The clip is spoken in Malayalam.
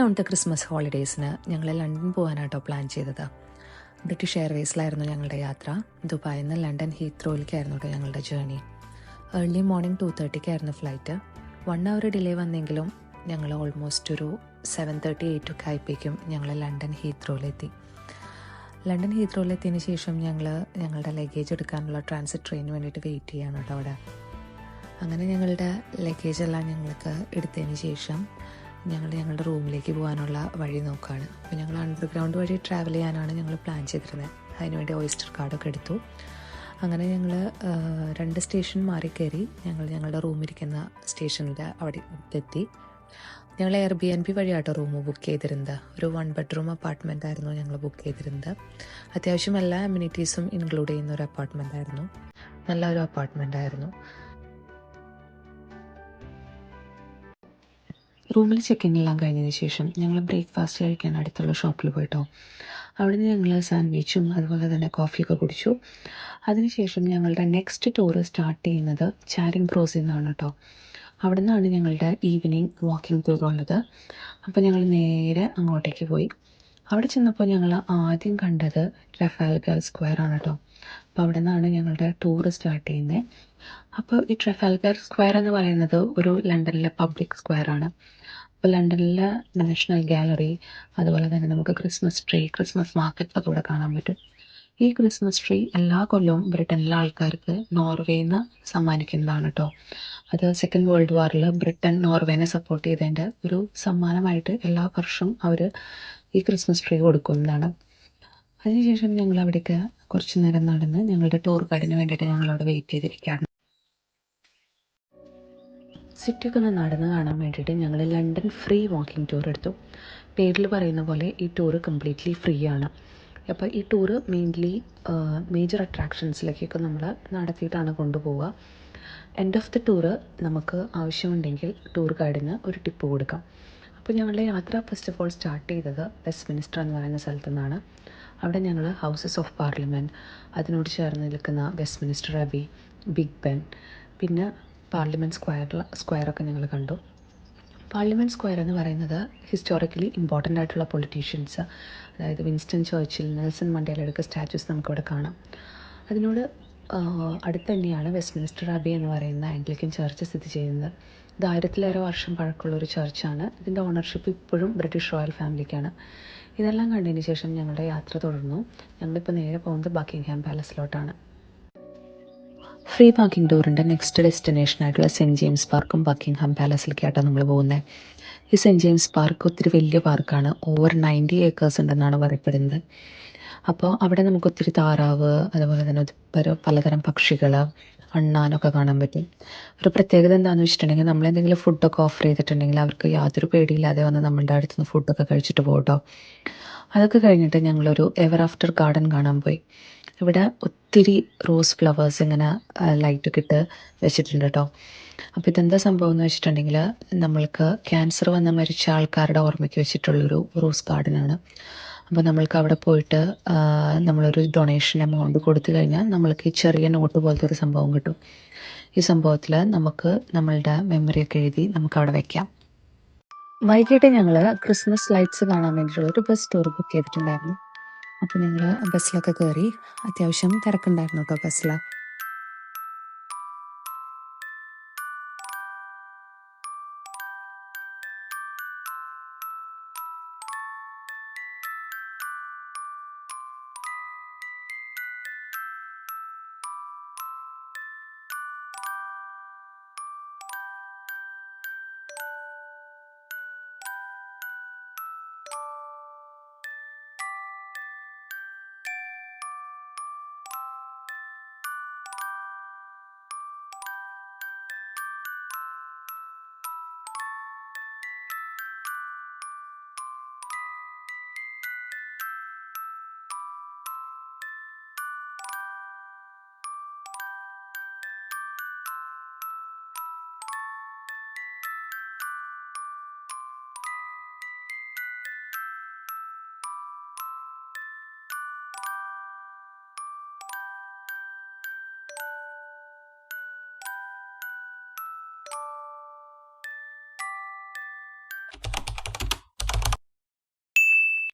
ഇത്തവണത്തെ ക്രിസ്മസ് ഹോളിഡേയ്സിന് ഞങ്ങൾ ലണ്ടൻ പോകാനാട്ടോ പ്ലാൻ ചെയ്തത്. ബ്രിട്ടീഷ് എയർവേസിലായിരുന്നു ഞങ്ങളുടെ യാത്ര. ദുബായിൽ നിന്ന് ലണ്ടൻ ഹീത്രോയിലേക്കായിരുന്നു കേട്ടോ ഞങ്ങളുടെ journey. Early morning 2:30 flight. 1 hour delay വന്നെങ്കിലും ഞങ്ങൾ ഓൾമോസ്റ്റ് ഒരു 7:30-8 ഒക്കെ ആയപ്പോഴേക്കും ഞങ്ങൾ ലണ്ടൻ ഹീത്രോയിലെത്തി. ലണ്ടൻ ഹീത്രോയിലെത്തിയതിന് ശേഷം ഞങ്ങളുടെ ലഗേജ് എടുക്കാനുള്ള ട്രാൻസിറ്റ് ട്രെയിനിന് വേണ്ടിയിട്ട് വെയിറ്റ് ചെയ്യാണ് കേട്ടോ അവിടെ. അങ്ങനെ ഞങ്ങളുടെ ലഗേജെല്ലാം ഞങ്ങൾക്ക് എടുത്തതിന് ശേഷം ഞങ്ങളുടെ റൂമിലേക്ക് പോകാനുള്ള വഴി നോക്കുകയാണ്. അപ്പോൾ ഞങ്ങൾ അണ്ടർഗ്രൗണ്ട് വഴി ട്രാവൽ ചെയ്യാനാണ് ഞങ്ങൾ പ്ലാൻ ചെയ്തിരുന്നത്. അതിനുവേണ്ടി ഓയിസ്റ്റർ കാർഡൊക്കെ എടുത്തു. അങ്ങനെ ഞങ്ങൾ 2 സ്റ്റേഷൻ മാറി കയറി ഞങ്ങളുടെ റൂമിരിക്കുന്ന സ്റ്റേഷനിൽ അവിടെ എത്തി. ഞങ്ങൾ Airbnb വഴിയാട്ടോ റൂം ബുക്ക് ചെയ്തിരുന്നത്. ഒരു 1 bedroom അപ്പാർട്ട്മെൻ്റ് ആയിരുന്നു ഞങ്ങൾ ബുക്ക് ചെയ്തിരുന്നത്. അത്യാവശ്യം എല്ലാ അമ്യൂണിറ്റീസും ഇൻക്ലൂഡ് ചെയ്യുന്ന ഒരു അപ്പാർട്ട്മെൻ്റ് ആയിരുന്നു. നല്ലൊരു അപ്പാർട്ട്മെൻ്റ് ആയിരുന്നു. റൂമിൽ ചെക്കിൻ എല്ലാം കഴിഞ്ഞതിന് ശേഷം ഞങ്ങൾ ബ്രേക്ക്ഫാസ്റ്റ് കഴിക്കാൻ അടുത്തുള്ള ഷോപ്പിൽ പോയിട്ടോ. അവിടെ നിന്ന് ഞങ്ങൾ സാൻഡ്വിച്ചും അതുപോലെ തന്നെ കോഫിയൊക്കെ കുടിച്ചു. അതിനുശേഷം ഞങ്ങളുടെ നെക്സ്റ്റ് ടൂർ സ്റ്റാർട്ട് ചെയ്യുന്നത് ചാരിങ് ക്രോസിൽ നിന്നാണ് കേട്ടോ. അവിടെ നിന്നാണ് ഞങ്ങളുടെ ഈവനിങ് വാക്കിംഗ് ടൂർ ഉള്ളത്. അപ്പോൾ ഞങ്ങൾ നേരെ അങ്ങോട്ടേക്ക് പോയി. അവിടെ ചെന്നപ്പോൾ ഞങ്ങൾ ആദ്യം കണ്ടത് ട്രഫാൽഗർ സ്ക്വയർ ആണ് കേട്ടോ. അപ്പോൾ അവിടെ നിന്നാണ് ഞങ്ങളുടെ ടൂർ സ്റ്റാർട്ട് ചെയ്യുന്നത്. അപ്പോൾ ഈ ട്രഫാൽഗർ സ്ക്വയർ എന്ന് പറയുന്നത് ഒരു ലണ്ടനിലെ പബ്ലിക് സ്ക്വയർ ആണ്. അപ്പോൾ ലണ്ടനിലെ നാഷണൽ ഗാലറി, അതുപോലെ തന്നെ നമുക്ക് ക്രിസ്മസ് ട്രീ, ക്രിസ്മസ് മാർക്കറ്റ് ഒക്കെ ഇവിടെ കാണാൻ പറ്റും. ഈ ക്രിസ്മസ് ട്രീ എല്ലാ കൊല്ലവും ബ്രിട്ടനിലെ ആൾക്കാർക്ക് നോർവേയിൽ നിന്ന് സമ്മാനിക്കുന്നതാണ് കേട്ടോ. അത് സെക്കൻഡ് വേൾഡ് വാറിൽ ബ്രിട്ടൻ നോർവേനെ സപ്പോർട്ട് ചെയ്തതിൻ്റെ ഒരു സമ്മാനമായിട്ട് എല്ലാ വർഷവും അവർ ഈ ക്രിസ്മസ് ട്രീ കൊടുക്കുന്നതാണ്. അതിനുശേഷം ഞങ്ങൾ അവിടേക്ക് കുറച്ച് നേരം നടന്ന് ഞങ്ങളുടെ ടൂർ ഗൈഡിന് വേണ്ടിയിട്ട് ഞങ്ങളവിടെ വെയിറ്റ് ചെയ്തിരിക്കുകയാണ്. സിറ്റിയൊക്കെ ഒന്ന് നടന്ന് കാണാൻ വേണ്ടിയിട്ട് ഞങ്ങൾ ലണ്ടൻ ഫ്രീ വാക്കിംഗ് ടൂർ എടുത്തു. പേരിൽ പറയുന്ന പോലെ ഈ ടൂറ് കംപ്ലീറ്റ്ലി ഫ്രീ ആണ്. അപ്പോൾ ഈ ടൂറ് മെയിൻലി മേജർ അട്രാക്ഷൻസിലേക്കൊക്കെ നമ്മൾ നടത്തിയിട്ടാണ് കൊണ്ടുപോവുക. എൻഡ് ഓഫ് ദി ടൂറ് നമുക്ക് ആവശ്യമുണ്ടെങ്കിൽ ടൂർ ഗൈഡിന് ഒരു ടിപ്പ് കൊടുക്കാം. അപ്പോൾ ഞങ്ങളുടെ യാത്ര ഫസ്റ്റ് ഓഫ് ഓൾ സ്റ്റാർട്ട് ചെയ്തത് വെസ്റ്റ്മിനിസ്റ്റർ എന്ന് പറയുന്ന സ്ഥലത്തു നിന്നാണ്. അവിടെ ഞങ്ങൾ ഹൗസസ് ഓഫ് പാർലമെൻറ്റ്, അതിനോട് ചേർന്ന് നിൽക്കുന്ന വെസ്റ്റ്മിനിസ്റ്റർ അബി, ബിഗ് ബെൻ, പിന്നെ പാർലമെൻറ്റ് സ്ക്വയറൊക്കെ ഞങ്ങൾ കണ്ടു. പാർലമെൻറ്റ് സ്ക്വയർ എന്ന് പറയുന്നത് ഹിസ്റ്റോറിക്കലി ഇമ്പോർട്ടൻ്റ് ആയിട്ടുള്ള പൊളിറ്റീഷ്യൻസ്, അതായത് വിൻസ്റ്റൺ ചർച്ചിൽ, നെൽസൺ മണ്ടേലയുടെയൊക്കെ സ്റ്റാച്യൂസ് നമുക്കിവിടെ കാണാം. അതിനോട് അടുത്ത് തന്നെയാണ് വെസ്റ്റ്മിനിസ്റ്റർ അബി എന്ന് പറയുന്ന ആംഗ്ലിക്കൻ ചർച്ച് സ്ഥിതി ചെയ്യുന്നത്. ഇത് 1000-ലേറെ വർഷം പഴക്കമുള്ളൊരു ചർച്ചാണ്. ഇതിൻ്റെ ഓണർഷിപ്പ് ഇപ്പോഴും ബ്രിട്ടീഷ് റോയൽ ഫാമിലിക്കാണ്. ഇതെല്ലാം കണ്ടതിന് ശേഷം ഞങ്ങളുടെ യാത്ര തുടർന്നു. ഞങ്ങളിപ്പോൾ നേരെ പോകുന്നത് ബക്കിംഗ്ഹാം പാലസിലോട്ടാണ്. ഫ്രീ പാർക്കിംഗ് ടൂറിൻ്റെ നെക്സ്റ്റ് ഡെസ്റ്റിനേഷനായിട്ടുള്ള സെൻറ്റ് ജെയിംസ് പാർക്കും ബക്കിംഗ്ഹാം പാലസിലേക്കായിട്ടാണ് നമ്മൾ പോകുന്നത്. ഈ സെൻറ്റ് ജെയിംസ് പാർക്ക് ഒത്തിരി വലിയ പാർക്കാണ്. ഓവർ 90 acres ഉണ്ടെന്നാണ് പറയപ്പെടുന്നത്. അപ്പോൾ അവിടെ നമുക്ക് ഒത്തിരി താറാവ്, അതുപോലെ തന്നെ പലതരം പക്ഷികൾ, അണ്ണാനൊക്കെ കാണാൻ പറ്റും. ഒരു പ്രത്യേകത എന്താണെന്ന് വെച്ചിട്ടുണ്ടെങ്കിൽ നമ്മളെന്തെങ്കിലും ഫുഡൊക്കെ ഓഫർ ചെയ്തിട്ടുണ്ടെങ്കിൽ അവർക്ക് യാതൊരു പേടിയില്ലാതെ വന്ന് നമ്മളുടെ അടുത്ത് നിന്ന് ഫുഡൊക്കെ കഴിച്ചിട്ട് പോകട്ടോ. അതൊക്കെ കഴിഞ്ഞിട്ട് ഞങ്ങളൊരു എവർ ആഫ്റ്റർ ഗാർഡൻ കാണാൻ പോയി. ഇവിടെ ഒത്തിരി റോസ് ഫ്ലവേഴ്സ് ഇങ്ങനെ ലൈറ്റൊക്കെ ഇട്ട് വെച്ചിട്ടുണ്ട് കേട്ടോ. അപ്പോൾ ഇതെന്താ സംഭവം എന്ന് വെച്ചിട്ടുണ്ടെങ്കിൽ നമ്മൾക്ക് ക്യാൻസർ വന്ന് മരിച്ച ആൾക്കാരുടെ ഓർമ്മയ്ക്ക് വെച്ചിട്ടുള്ളൊരു റോസ് ഗാർഡനാണ്. അപ്പോൾ നമ്മൾക്ക് അവിടെ പോയിട്ട് നമ്മളൊരു ഡൊണേഷൻ എമൗണ്ട് കൊടുത്തു കഴിഞ്ഞാൽ നമ്മൾക്ക് ഈ ചെറിയ നോട്ട് പോലത്തെ ഒരു സംഭവം കിട്ടും. ഈ സംഭവത്തിൽ നമുക്ക് നമ്മളുടെ മെമ്മറിയൊക്കെ എഴുതി നമുക്കവിടെ വയ്ക്കാം. വൈകിട്ട് ഞങ്ങൾ ക്രിസ്മസ് ലൈറ്റ്സ് കാണാൻ വേണ്ടിയിട്ടുള്ള ഒരു ബസ് ടൂർ ബുക്ക് ചെയ്തിട്ടുണ്ടായിരുന്നു. അപ്പോൾ ഞങ്ങൾ ബസ്സിലൊക്കെ കയറി. അത്യാവശ്യം തിരക്കുണ്ടായിരുന്നു കേട്ടോ ബസ്സിൽ.